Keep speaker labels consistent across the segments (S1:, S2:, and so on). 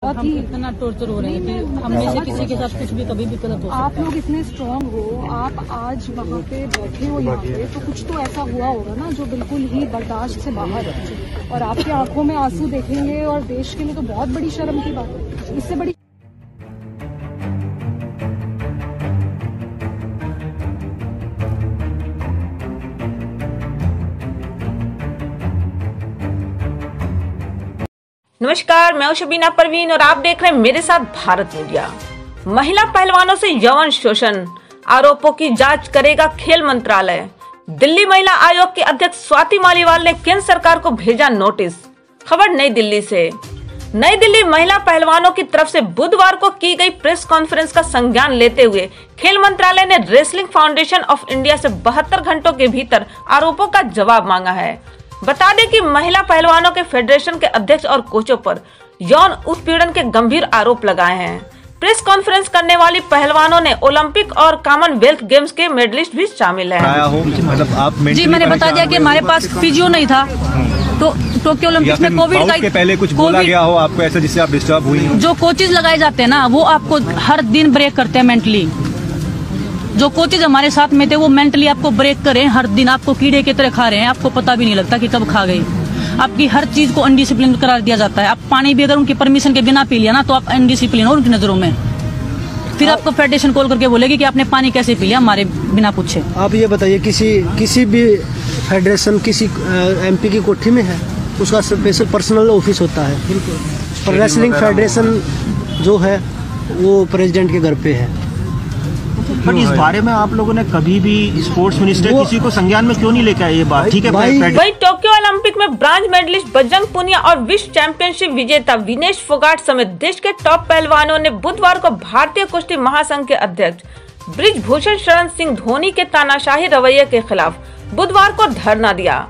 S1: हम इतना टॉर्चर हो रहे हैं कि हम में से किसी के साथ कुछ भी कभी भी गलत हो सकता है।
S2: आप लोग इतने स्ट्रांग हो, आप आज वहाँ पे बैठे हो यहाँ पे, तो कुछ तो ऐसा हुआ होगा ना जो बिल्कुल ही बर्दाश्त से बाहर है, और आपकी आंखों में आंसू देखेंगे और देश के लिए तो बहुत बड़ी शर्म की बात है। इससे बड़ी
S3: नमस्कार, मैं हूं शबीना परवीन और आप देख रहे हैं मेरे साथ भारत मीडिया। महिला पहलवानों से यौन शोषण आरोपों की जांच करेगा खेल मंत्रालय। दिल्ली महिला आयोग की अध्यक्ष स्वाति मालीवाल ने केंद्र सरकार को भेजा नोटिस। खबर नई दिल्ली से। नई दिल्ली महिला पहलवानों की तरफ से बुधवार को की गई प्रेस कॉन्फ्रेंस का संज्ञान लेते हुए खेल मंत्रालय ने रेसलिंग फाउंडेशन ऑफ इंडिया से 72 घंटों के भीतर आरोपों का जवाब मांगा है। बता दें कि महिला पहलवानों के फेडरेशन के अध्यक्ष और कोचों पर यौन उत्पीड़न के गंभीर आरोप लगाए हैं। प्रेस कॉन्फ्रेंस करने वाली पहलवानों ने ओलंपिक और कॉमनवेल्थ गेम्स के मेडलिस्ट भी शामिल हैं।
S4: मतलब आप
S1: जी, मैंने बता दिया कि हमारे पास फिजियो नहीं था, तो टोक्यो ओलंपिक में कोविड
S4: के पहले कुछ बोला गया हो आपको ऐसा जिससे आप डिस्टर्ब हुई हो?
S1: जो कोचेज लगाए जाते हैं ना, वो आपको हर दिन ब्रेक करते हैं मेंटली। जो कोचेज हमारे साथ में थे वो मेंटली आपको ब्रेक करें, हर दिन आपको कीड़े की तरह खा रहे हैं, आपको पता भी नहीं लगता कि कब खा गए। आपकी हर चीज को अनडिसिप्लिन करार दिया जाता है। आप पानी भी अगर उनकी परमिशन के बिना पी लिया ना, तो आप अनडिसिप्लिन हो उनकी नजरों में। फिर आपको फेडरेशन कॉल करके बोलेगी कि आपने पानी कैसे पी लिया हमारे बिना पूछे।
S5: आप ये बताइए, किसी भी फेडरेशन किसी एमपी की कोठी में है, उसका स्पेशल पर्सनल ऑफिस होता है। पर रेसलिंग फेडरेशन जो है वो प्रेसिडेंट के घर पे है।
S6: बट इस बारे में आप लोगों ने कभी भी स्पोर्ट्स मिनिस्टर किसी को संज्ञान में क्यों नहीं लेके आए ये बात? ठीक है,
S3: वही टोक्यो ओलंपिक में ब्रांज मेडलिस्ट बजरंग पुनिया और विश्व चैंपियनशिप विजेता विनेश फोगाट समेत देश के टॉप पहलवानों ने बुधवार को भारतीय कुश्ती महासंघ के अध्यक्ष बृजभूषण शरण सिंह धोनी के तानाशाही रवैये के खिलाफ बुधवार को धरना दिया।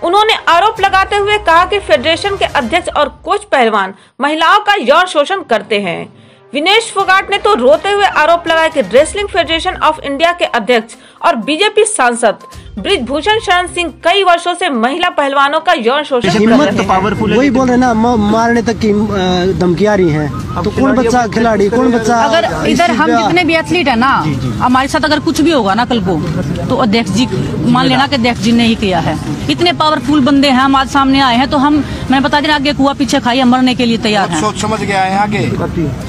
S3: उन्होंने आरोप लगाते हुए कहा कि फेडरेशन के अध्यक्ष और कोच पहलवान महिलाओं का यौन शोषण करते हैं। विनेश फोगाट ने तो रोते हुए आरोप लगाया कि रेसलिंग फेडरेशन ऑफ इंडिया के अध्यक्ष और बीजेपी सांसद बृजभूषण शरण सिंह कई वर्षों से महिला पहलवानों का यौन शोषण कर रहे हैं।
S5: वही बोल रहे ना, मारने तक की धमकी आ रही है। तो कौन बच्चा खिलाड़ी, कौन बच्चा?
S1: अगर इधर हम जितने भी एथलीट है ना, हमारे साथ अगर कुछ भी होगा ना कल को, तो अध्यक्ष जी मान लेना कि अध्यक्ष जी ने ही किया है। इतने पावरफुल बंदे हैं, हम आज सामने आए हैं, तो हम मैं बता देना आगे कुआ पीछे खाई मरने के लिए तैयार है।
S6: सोच समझ गया है आगे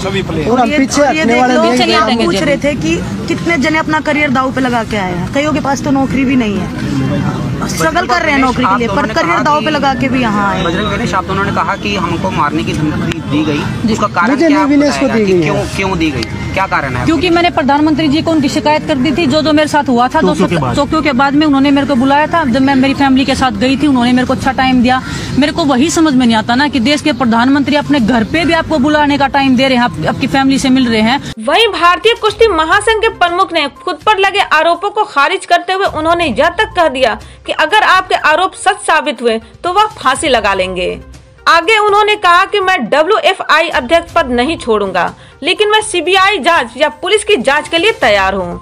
S6: सभी प्लेयर।
S5: और पीछे हटने वाले नहीं।
S2: पूछ रहे थे कि कितने जने अपना करियर दाव पे लगा के आए हैं। कईयों के पास तो नौकरी भी नहीं है, स्ट्रगल कर रहे हैं नौकरी के लिए, पर करियर दाव पे लगा के भी यहाँ आए।
S7: बजरंग विनेश, आप दोनों ने कहा कि हमको मारने की धमकी दी गई, उसका कारण क्या क्यों दी गई, क्या कारण है?
S1: क्योंकि मैंने प्रधानमंत्री जी को उनकी शिकायत कर दी थी। जो मेरे साथ हुआ था टोक्यो के बाद में, उन्होंने मेरे को बुलाया था। जब मैं मेरी फैमिली के साथ गई थी, उन्होंने मेरे को अच्छा टाइम दिया। मेरे को वही समझ में नहीं आता ना कि देश के प्रधानमंत्री अपने घर पे भी आपको बुलाने का टाइम दे रहे हैं, आपकी फैमिली से मिल रहे हैं।
S3: वहीं भारतीय कुश्ती महासंघ के प्रमुख ने खुद पर लगे आरोपों को खारिज करते हुए उन्होंने यह तक कह दिया कि अगर आपके आरोप सच साबित हुए तो वह फांसी लगा लेंगे। आगे उन्होंने कहा कि मैं WFI अध्यक्ष पद नहीं छोड़ूंगा, लेकिन मैं CBI जांच या पुलिस की जांच के लिए तैयार हूं।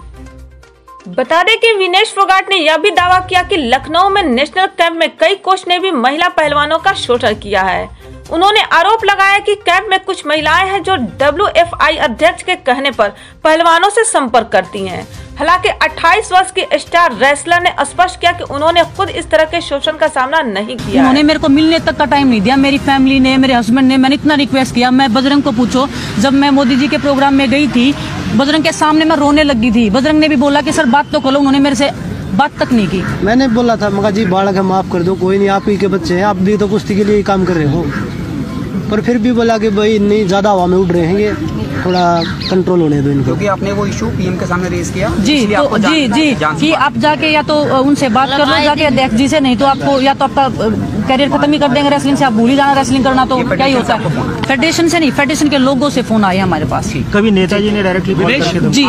S3: बता दें कि विनेश फोगाट ने यह भी दावा किया कि लखनऊ में नेशनल कैंप में कई कोच ने भी महिला पहलवानों का शोषण किया है। उन्होंने आरोप लगाया कि कैंप में कुछ महिलाएं हैं जो WFI अध्यक्ष के कहने पर पहलवानों से संपर्क करती हैं। हालांकि 28 वर्ष की स्टार रेसलर ने स्पष्ट किया कि उन्होंने खुद इस तरह के शोषण का सामना नहीं किया।
S1: उन्होंने मेरे को मिलने तक का टाइम नहीं दिया। मेरी फैमिली ने, मेरे हस्बैंड ने, मैंने इतना रिक्वेस्ट किया। मैं बजरंग को पूछो, जब मैं मोदी जी के प्रोग्राम में गई थी, बजरंग के सामने मैं रोने लगी थी। बजरंग ने भी बोला कि सर बात तो करो, उन्होंने मेरे से बात तक नहीं की।
S5: मैंने बोला था, मगर जी बालक है, माफ कर दो, कोई नहीं, आप ही के बच्चे हैं, आप भी तो कुश्ती के लिए काम कर रहे हो। पर फिर भी बोला कि भाई नहीं, ज्यादा हवा में उड़ रहे हैं, थोड़ा कंट्रोल होने दो इनको।
S7: क्योंकि आपने वो इशू पीएम के सामने रेज किया।
S1: जी कि आप जाके या तो उनसे बात कर लो जाके अध्यक्ष जी से, नहीं तो आपको या तो आपका करियर खत्म ही कर देंगे रेसलिंग से। आप भूल ही जाना रेसलिंग करना, तो क्या ही होता है। फेडरेशन से नहीं, फेडरेशन के लोगों से फोन आए हमारे पास।
S6: कभी नेताजी ने डायरेक्टली
S1: जी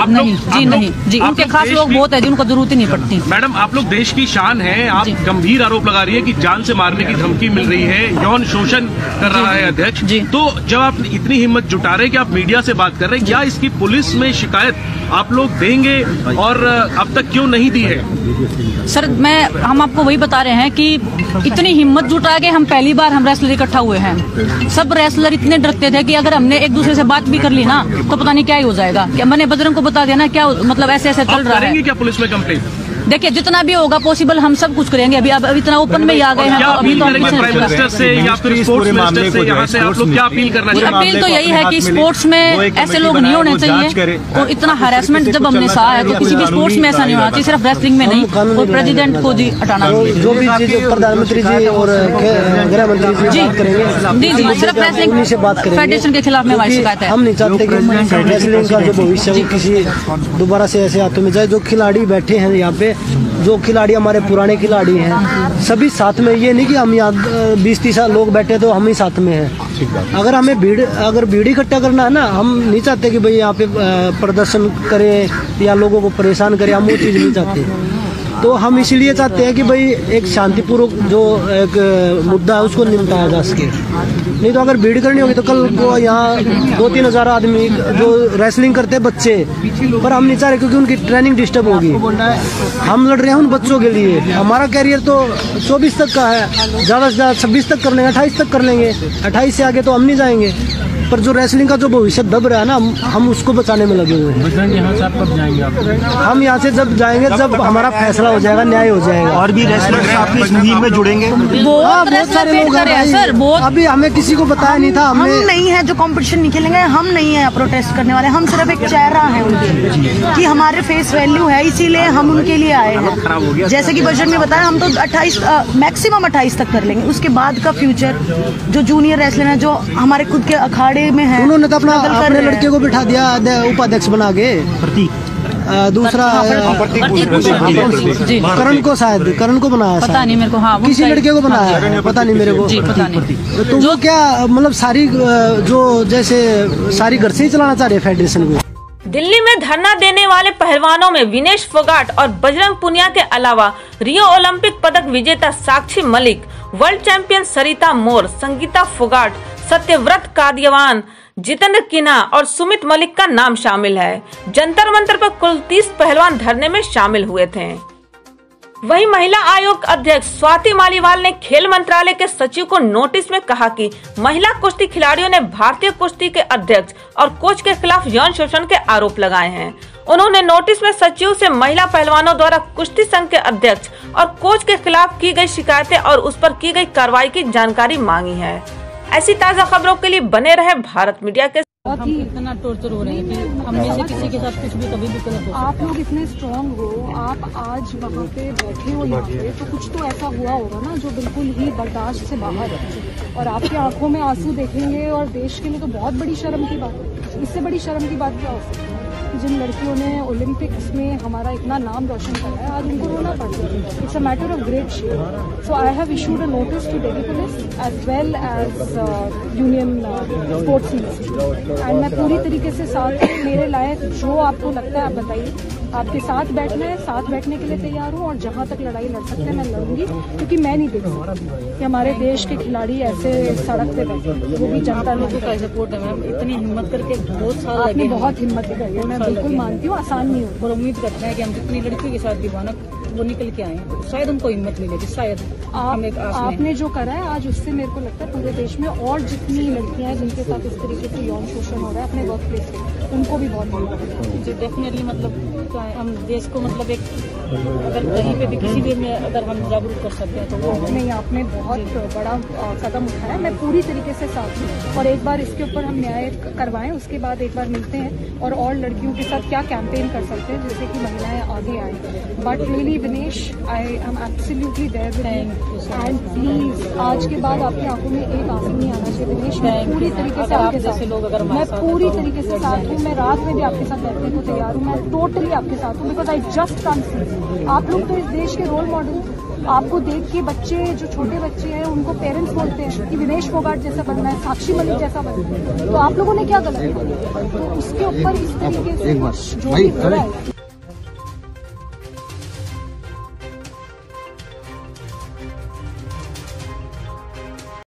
S1: नहीं, उनके खास लोग बहुत है जिनको जरूरत ही नहीं पड़ती।
S8: मैडम, आप लोग देश की शान है, आप गंभीर आरोप लगा रही है कि जान से मारने की धमकी मिल रही है, यौन शोषण कर रहा है अध्यक्ष। तो जब आप इतनी हिम्मत जुटा रहे कि आप मीडिया से बात कर रहे हैं, क्या इसकी पुलिस में शिकायत आप लोग देंगे और अब तक क्यों नहीं दी है?
S1: सर हम आपको वही बता रहे हैं कि इतनी हिम्मत जुटा के हम पहली बार हम रेसलर इकट्ठा हुए हैं। सब रेसलर इतने डरते थे कि अगर हमने एक दूसरे से बात भी कर ली ना तो पता नहीं क्या ही हो जाएगा। क्या मैंने बजरंग को बता दिया ना, क्या मतलब ऐसे ऐसे चल रहा है।
S8: क्या पुलिस में कंप्लेंट?
S1: देखिए जितना भी होगा पॉसिबल हम सब कुछ करेंगे। अभी अब इतना ओपन में ही आ गए हैं तो अभी तो
S8: प्राइम मिनिस्टर से या फिर स्पोर्ट्स मिनिस्टर से यहाँ से आप लोग क्या अपील करना चाहिए?
S1: अपील तो यही है कि स्पोर्ट्स में ऐसे लोग नहीं होने चाहिए और इतना हरासमेंट जब हमने सहा है तो किसी भी स्पोर्ट्स में ऐसा नहीं होना चाहिए, सिर्फ रेसलिंग में नहीं। और प्रेसिडेंट को जी हटाना चाहिए।
S5: जो भी चीज प्रधानमंत्री जी और गृह मंत्री जी
S1: जी जी सिर्फ रेसलिंग
S5: से बात करेंगे।
S1: फेडरेशन के खिलाफ में हमारी शिकायत है।
S5: हम नहीं चाहते कि रेसलिंग का जो भविष्य है वो किसी दोबारा से ऐसे हाथों में जाए। जो खिलाड़ी बैठे हैं यहाँ पे, जो खिलाड़ी हमारे पुराने खिलाड़ी हैं, सभी साथ में। ये नहीं कि हम यहाँ 20-30 लोग बैठे तो हम ही साथ में हैं। अगर हमें भीड़ इकट्ठा करना है ना, हम नहीं चाहते कि भाई यहाँ पे प्रदर्शन करें या लोगों को परेशान करें, हम वो चीज़ नहीं चाहते। तो हम इसलिए चाहते हैं कि भाई एक शांतिपूर्वक जो एक मुद्दा है उसको निपटाया जा सके। नहीं तो अगर भीड़ करनी होगी तो कल को यहाँ 2-3 हज़ार आदमी जो रेसलिंग करते हैं बच्चे, पर हम नहीं चाह रहे क्योंकि उनकी ट्रेनिंग डिस्टर्ब होगी। हम लड़ रहे हैं उन बच्चों के लिए। हमारा कैरियर तो 24 तक का है, ज़्यादा से ज़्यादा 26 तक कर लेंगे, 28 तक कर लेंगे। 28 से आगे तो हम नहीं जाएंगे। पर जो रेसलिंग का जो भविष्य दब रहा है ना, हम उसको बचाने में लगे हुए हैं।
S6: यहाँ से आप कब जाएंगे?
S5: हम यहाँ से जब जाएंगे जब हमारा फैसला हो जाएगा, न्याय हो जाएगा।
S6: और भी रेसलर्स आपकी इस मुहिम में जुड़ेंगे?
S1: बहुत सारे लोग हैं सर।
S5: अभी हमें किसी को बताया नहीं था।
S9: हम नहीं है जो कंपटीशन नहीं खेलेंगे, हम नहीं है प्रोटेस्ट करने वाले। हम सिर्फ एक चेहरा है उनके कि हमारे फेस वैल्यू है, इसीलिए हम उनके लिए आए हैं। जैसे कि बजट में बताया, हम तो 28 मैक्सिमम 28 तक कर लेंगे। उसके बाद का फ्यूचर जो जूनियर रेसलर है, जो हमारे खुद के अखाड़े में है,
S5: उन्होंने तो अपने लड़के को बिठा दिया उपाध्यक्ष बना के। दूसरा करण को, शायद करण को बनाया,
S1: पता नहीं मेरे को। हाँ,
S5: किसी लड़के को बनाया, पता नहीं मेरे को।
S1: पता नहीं।
S5: तो वो क्या मतलब सारी जो जैसे सारी घर से ही चलाना चाह रहे फेडरेशन को।
S3: दिल्ली में धरना देने वाले पहलवानों में विनेश फोगाट और बजरंग पुनिया के अलावा रियो ओलंपिक पदक विजेता साक्षी मलिक, वर्ल्ड चैंपियन सरिता मोर, संगीता फोगाट, सत्यव्रत कादियावान, जितेंद्र किन्हा और सुमित मलिक का नाम शामिल है। जंतर मंतर पर कुल 30 पहलवान धरने में शामिल हुए थे। वहीं महिला आयोग अध्यक्ष स्वाति मालीवाल ने खेल मंत्रालय के सचिव को नोटिस में कहा कि महिला कुश्ती खिलाड़ियों ने भारतीय कुश्ती के अध्यक्ष और कोच के खिलाफ यौन शोषण के आरोप लगाए हैं। उन्होंने नोटिस में सचिव से महिला पहलवानों द्वारा कुश्ती संघ के अध्यक्ष और कोच के खिलाफ की गई शिकायतें और उस पर की गई कार्रवाई की जानकारी मांगी है। ऐसी ताज़ा खबरों के लिए बने रहे भारत मीडिया के।
S1: हम इतना टॉर्चर हो रहे हैं कि हम में से किसी के साथ कुछ भी कभी भी गलत हो।
S2: आप लोग इतने स्ट्रांग हो, आप आज वहाँ पे बैठे हो यहाँ पे, तो कुछ तो ऐसा हुआ होगा ना जो बिल्कुल ही बर्दाश्त से बाहर है। और आपकी आंखों में आंसू देखेंगे और देश के लिए तो बहुत बड़ी शर्म की बात है। इससे बड़ी शर्म की बात क्या हो सकती है? जिन लड़कियों ने ओलंपिक्स में हमारा इतना नाम रोशन करा है, आज उनको रोना पड़ रहा है। It's a matter of great shame. So I have issued a notice to Delhi police as well as union sports ministry, and मैं पूरी तरीके से साथ हूँ। मेरे लायक जो आपको लगता है आप बताइए। आपके साथ बैठना है, साथ बैठने के लिए तैयार हूँ। और जहाँ तक लड़ाई लड़ सकते हैं मैं लड़ूंगी, क्योंकि मैं नहीं देख सकती कि हमारे देश के खिलाड़ी ऐसे सड़क पे बैठे, वो भी जनता लोगों का सपोर्ट है। मैम इतनी हिम्मत करके बहुत साल आपने बहुत हिम्मत दिखाई है, मैं बिल्कुल मानती हूँ, आसान नहीं हो।
S1: और उम्मीद करते हैं कि हम जितनी लड़कियों के साथ दीवाना वो निकल के आए, शायद उनको हिम्मत मिलेगी। शायद
S2: आपने जो करा है आज, उससे मेरे को लगता है पूरे देश में और जितनी लड़कियां हैं जिनके साथ इस तरीके से यौन शोषण हो रहा है अपने वर्क प्लेस पे, उनको भी बहुत
S1: जी डेफिनेटली। मतलब हम देश को मतलब एक अगर कहीं पे भी किसी भी में अगर हम जागरूक कर सकते हैं तो वो
S2: नहीं। आपने बहुत बड़ा कदम उठाया, मैं पूरी तरीके से साथ हूँ। और एक बार इसके ऊपर हम न्याय करवाएं, उसके बाद एक बार मिलते हैं और लड़कियों के साथ क्या कैंपेन कर सकते हैं जिससे कि महिलाएं आगे आए। But really Vinesh, I am absolutely there with you, and please आज के बाद आपकी आंखों में एक आंसू नहीं आना चाहिए विनेश। मैं पूरी तरीके से आपके साथ, मैं पूरी तरीके से साथ हूँ। मैं रात में भी आपके साथ बैठने को तैयार हूँ। मैं टोटली आपके साथ हूँ, because I just can't see. आप लोग तो इस देश के रोल मॉडल। आपको देख के बच्चे, जो छोटे बच्चे हैं, उनको पेरेंट्स बोलते हैं कि विनेश फोगाट जैसा बनना है, साक्षी मलिक जैसा बनना है। तो आप लोगों ने क्या गलत किया? तो उसके ऊपर इस तरीके से जो भी हो रहा है